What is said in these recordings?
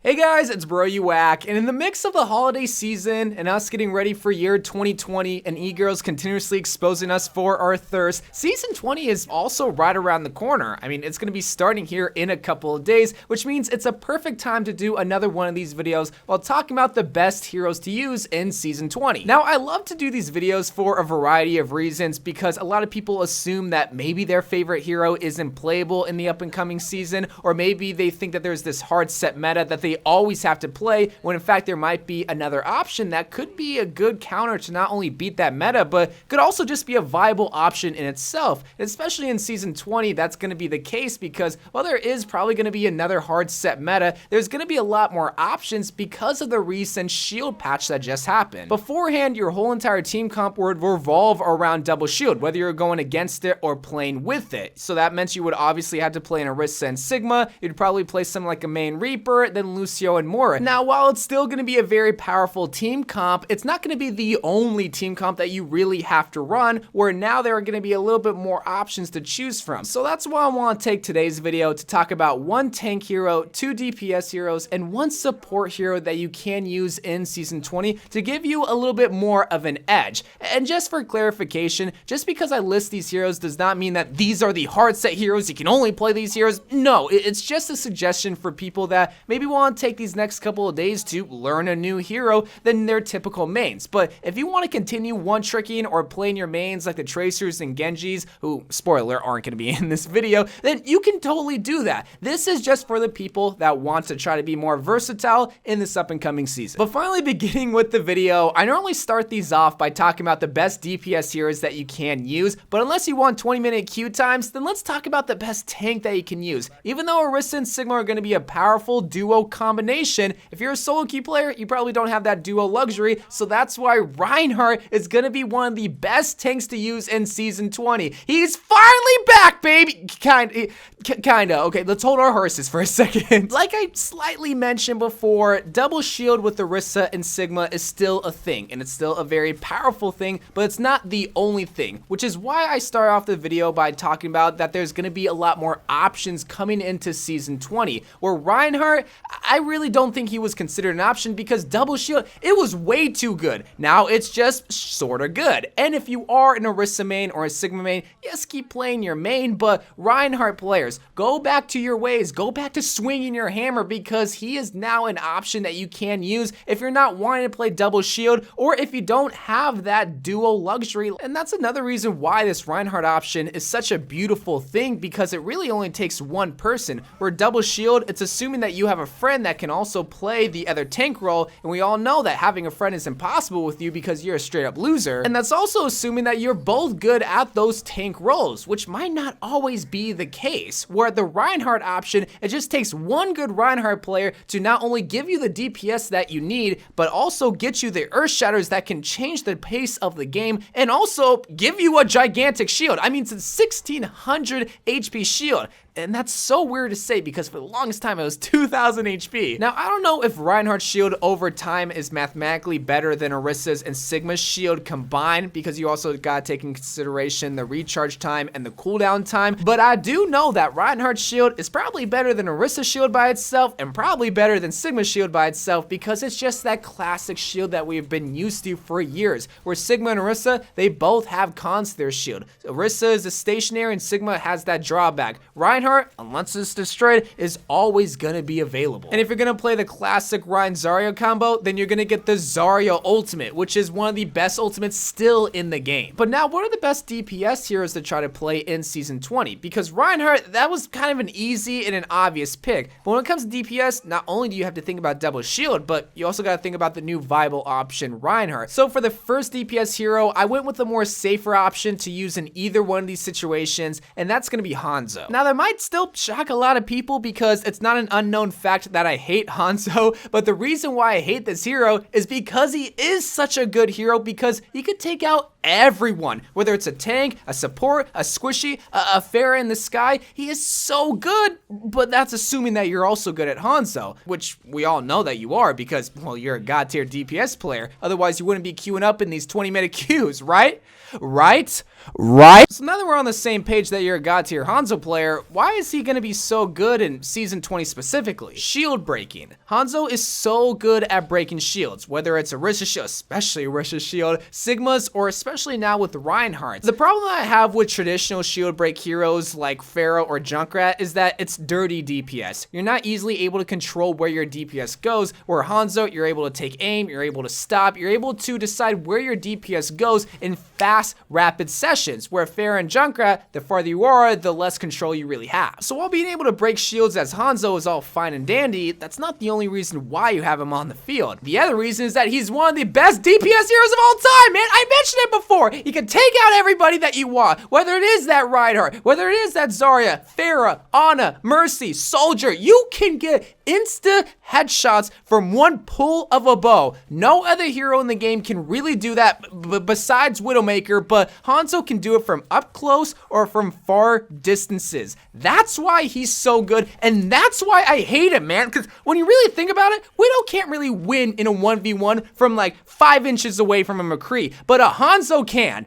Hey guys, it's Bro You Whack, and in the mix of the holiday season and us getting ready for year 2020 and e-girls continuously exposing us for our thirst, season 20 is also right around the corner. I mean, it's going to be starting here in a couple of days, which means it's a perfect time to do another one of these videos while talking about the best heroes to use in season 20. Now, I love to do these videos for a variety of reasons because a lot of people assume that maybe their favorite hero isn't playable in the up and coming season, or maybe they think that there's this hard set meta that they always have to play, when in fact there might be another option that could be a good counter to not only beat that meta, but could also just be a viable option in itself. And especially in season 20, that's going to be the case because while there is probably going to be another hard set meta, there's going to be a lot more options because of the recent shield patch that just happened. Beforehand, your whole entire team comp would revolve around double shield, whether you're going against it or playing with it. So that meant you would obviously have to play an Orisa and Sigma. You'd probably play something like a main Reaper, then Lucio and Mora. Now, while it's still going to be a very powerful team comp, it's not going to be the only team comp that you really have to run, where now there are going to be a little bit more options to choose from. So that's why I want to take today's video to talk about one tank hero, two DPS heroes, and one support hero that you can use in season 20 to give you a little bit more of an edge. And just for clarification, just because I list these heroes does not mean that these are the hard set heroes, you can only play these heroes. No, it's just a suggestion for people that maybe want to take these next couple of days to learn a new hero than their typical mains. But if you want to continue one-tricking or playing your mains like the Tracers and Genjis, who, spoiler, aren't going to be in this video, then you can totally do that. This is just for the people that want to try to be more versatile in this up-and-coming season. But finally, beginning with the video, I normally start these off by talking about the best DPS heroes that you can use, but unless you want 20-minute queue times, then let's talk about the best tank that you can use. Even though Orisa and Sigma are going to be a powerful duo combination, if you're a solo queue player, you probably don't have that duo luxury, so that's why Reinhardt is going to be one of the best tanks to use in season 20. He's finally back, baby! Kinda. Okay, let's hold our horses for a second. Like I slightly mentioned before, double shield with Orisa and Sigma is still a thing, and it's still a very powerful thing, but it's not the only thing, which is why I start off the video by talking about that there's going to be a lot more options coming into season 20, where Reinhardt, I really don't think he was considered an option because double shield, it was way too good. Now it's just sorta good. And if you are an Orisa main or a Sigma main, yes, keep playing your main, but Reinhardt players, go back to your ways, go back to swinging your hammer because he is now an option that you can use if you're not wanting to play double shield or if you don't have that duo luxury. And that's another reason why this Reinhardt option is such a beautiful thing, because it really only takes one person. Where double shield, it's assuming that you have a friend that can also play the other tank role, and we all know that having a friend is impossible with you because you're a straight up loser. And that's also assuming that you're both good at those tank roles, which might not always be the case. Where the Reinhardt option, it just takes one good Reinhardt player to not only give you the DPS that you need, but also get you the earth shatters that can change the pace of the game and also give you a gigantic shield. I mean, it's a 1600 HP shield. And that's so weird to say because for the longest time it was 2000 HP. Now, I don't know if Reinhardt's shield over time is mathematically better than Orisa's and Sigma's shield combined, because you also gotta take in consideration the recharge time and the cooldown time. But I do know that Reinhardt's shield is probably better than Orisa's shield by itself and probably better than Sigma's shield by itself, because it's just that classic shield that we've been used to for years. Where Sigma and Orisa, they both have cons to their shield. Orisa is a stationary and Sigma has that drawback. Reinhardt, unless it's destroyed, is always gonna be available. And if you're gonna play the classic Rein Zarya combo, then you're gonna get the Zarya ultimate, which is one of the best ultimates still in the game. But now, what are the best DPS heroes to try to play in season 20? Because Reinhardt, that was kind of an easy and an obvious pick. But when it comes to DPS, not only do you have to think about double shield, but you also gotta think about the new viable option, Reinhardt. So for the first DPS hero, I went with the more safer option to use in either one of these situations, and that's gonna be Hanzo. Now, that might still shock a lot of people because it's not an unknown fact that I hate Hanzo, but the reason why I hate this hero is because he is such a good hero, because he could take out everyone, whether it's a tank, a support, a squishy, a Pharah in the sky. He is so good, but that's assuming that you're also good at Hanzo, which we all know that you are because, well, you're a god tier DPS player. Otherwise, you wouldn't be queuing up in these 20-minute queues, right? So now that we're on the same page that you're a god tier Hanzo player, why why is he gonna be so good in Season 20 specifically? Shield breaking. Hanzo is so good at breaking shields, whether it's Orisha's shield, especially Orisha's shield, Sigma's, or especially now with Reinhardt. The problem that I have with traditional shield break heroes like Pharah or Junkrat is that it's dirty DPS. You're not easily able to control where your DPS goes, where Hanzo, you're able to take aim, you're able to stop, you're able to decide where your DPS goes in fast, rapid sessions, where Pharah and Junkrat, the farther you are, the less control you really have. So while being able to break shields as Hanzo is all fine and dandy, that's not the only reason why you have him on the field. The other reason is that he's one of the best DPS heroes of all time, man. I mentioned it before. He can take out everybody that you want, whether it is that Reinhardt, whether it is that Zarya, Pharah, Ana, Mercy, Soldier. You can get insta headshots from one pull of a bow. No other hero in the game can really do that besides Widowmaker, but Hanzo can do it from up close or from far distances. That's why he's so good, and that's why I hate him, man, because when you really think about it, Widow can't really win in a 1v1 from like 5 inches away from a McCree, but a Hanzo can.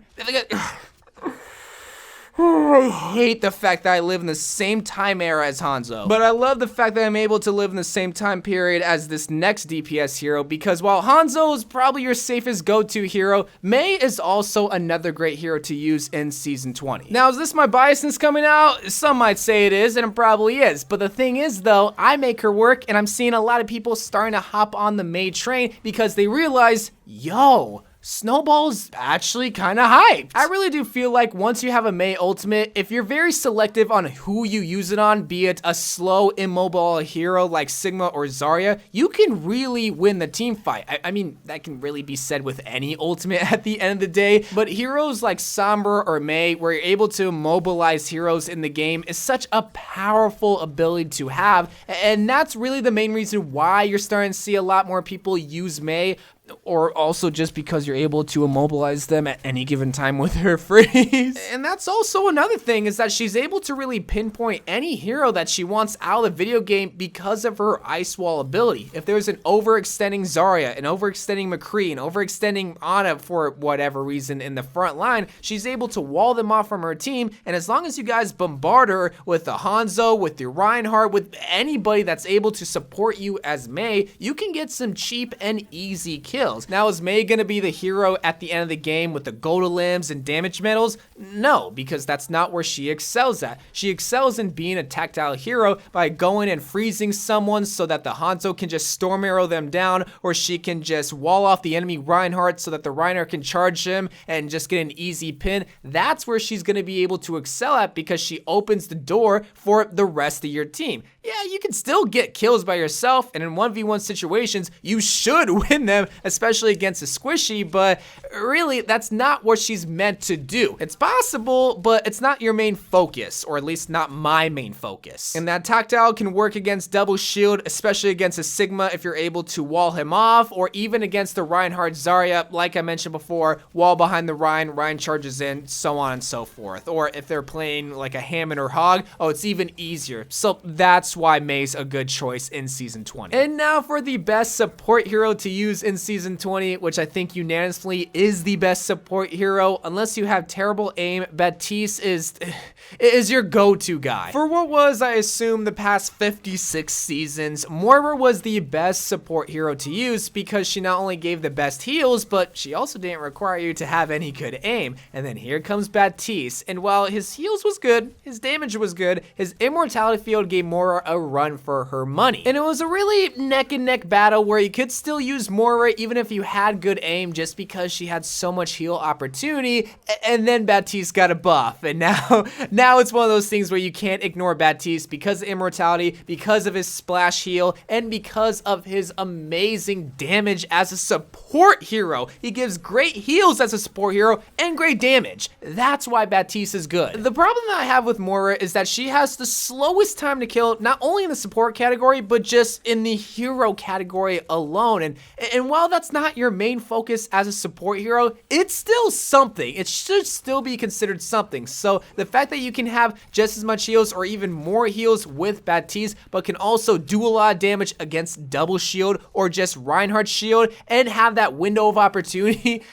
I hate the fact that I live in the same time era as Hanzo, but I love the fact that I'm able to live in the same time period as this next DPS hero, because while Hanzo is probably your safest go-to hero, Mei is also another great hero to use in Season 20. Now, is this my biasness coming out? Some might say it is, and it probably is, but the thing is though, I make her work, and I'm seeing a lot of people starting to hop on the Mei train because they realize, yo, Snowball's actually kind of hyped. I really do feel like once you have a Mei ultimate, if you're very selective on who you use it on, be it a slow, immobile hero like Sigma or Zarya, you can really win the team fight. I mean, that can really be said with any ultimate at the end of the day, but heroes like Sombra or Mei, where you're able to mobilize heroes in the game, is such a powerful ability to have, and that's really the main reason why you're starting to see a lot more people use Mei, or also just because you're able to immobilize them at any given time with her freeze. And that's also another thing, is that she's able to really pinpoint any hero that she wants out of the video game because of her ice wall ability. If there's an overextending Zarya, an overextending McCree, an overextending Ana for whatever reason in the front line, she's able to wall them off from her team, and as long as you guys bombard her with the Hanzo, with the Reinhardt, with anybody that's able to support you as Mei, you can get some cheap and easy kills. Now, is Mei gonna be the hero at the end of the game with the gold limbs and damage medals? No, because that's not where she excels at. She excels in being a tactile hero by going and freezing someone so that the Hanzo can just storm arrow them down, or she can just wall off the enemy Reinhardt so that the Reinhardt can charge him and just get an easy pin. That's where she's gonna be able to excel at, because she opens the door for the rest of your team. Yeah, you can still get kills by yourself, and in 1v1 situations, you should win them, especially against a squishy, but really, that's not what she's meant to do. It's possible, but it's not your main focus, or at least not my main focus. And that tactile can work against double shield, especially against a Sigma if you're able to wall him off, or even against the Reinhardt Zarya, like I mentioned before, wall behind the Ryan charges in, so on and so forth. Or if they're playing like a Hammond or Hog, oh, it's even easier. So that's why Mei's a good choice in Season 20. And now for the best support hero to use in Season 20, which I think unanimously is the best support hero. Unless you have terrible aim, Baptiste is your go-to guy. For what was, I assume, the past 56 seasons, Moira was the best support hero to use because she not only gave the best heals, but she also didn't require you to have any good aim. And then here comes Baptiste, and while his heals was good, his damage was good, his immortality field gave Moira a run for her money. And it was a really neck and neck battle where you could still use Moira even if you had good aim, just because she had so much heal opportunity. And then Baptiste got a buff, and now it's one of those things where you can't ignore Baptiste because of immortality, because of his splash heal, and because of his amazing damage as a support hero. He gives great heals as a support hero and great damage. That's why Baptiste is good. The problem that I have with Moira is that she has the slowest time to kill, not only in the support category, but just in the hero category alone. And while that's not your main focus as a support hero, it's still something. It should still be considered something. So the fact that you can have just as much heals or even more heals with Baptiste, but can also do a lot of damage against double shield or just Reinhardt shield and have that window of opportunity.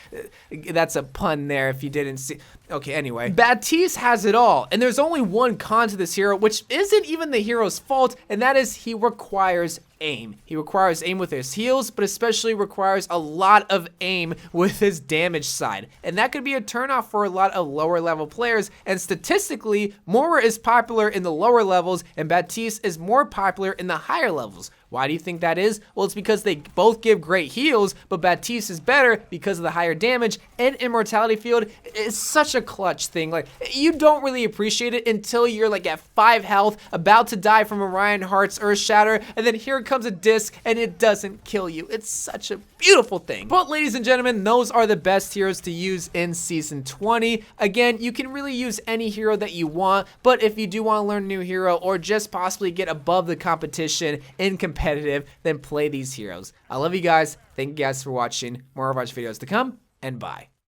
That's a pun there if you didn't see. Okay, anyway, Baptiste has it all, and there's only one con to this hero, which isn't even the hero's fault, and that is he requires aim. He requires aim with his heals, but especially requires a lot of aim with his damage side. And that could be a turnoff for a lot of lower level players, and statistically, Moira is popular in the lower levels, and Baptiste is more popular in the higher levels. Why do you think that is? Well, it's because they both give great heals, but Baptiste is better because of the higher damage, and immortality field is such a clutch thing. Like, you don't really appreciate it until you're like at 5 health, about to die from a Reinhardt's Earth Shatter, and then here comes a disc and it doesn't kill you. It's such a beautiful thing. But ladies and gentlemen, those are the best heroes to use in Season 20. Again, you can really use any hero that you want, but if you do want to learn a new hero or just possibly get above the competition in competitive, then play these heroes. I love you guys. Thank you guys for watching. More Overwatch videos to come, and bye.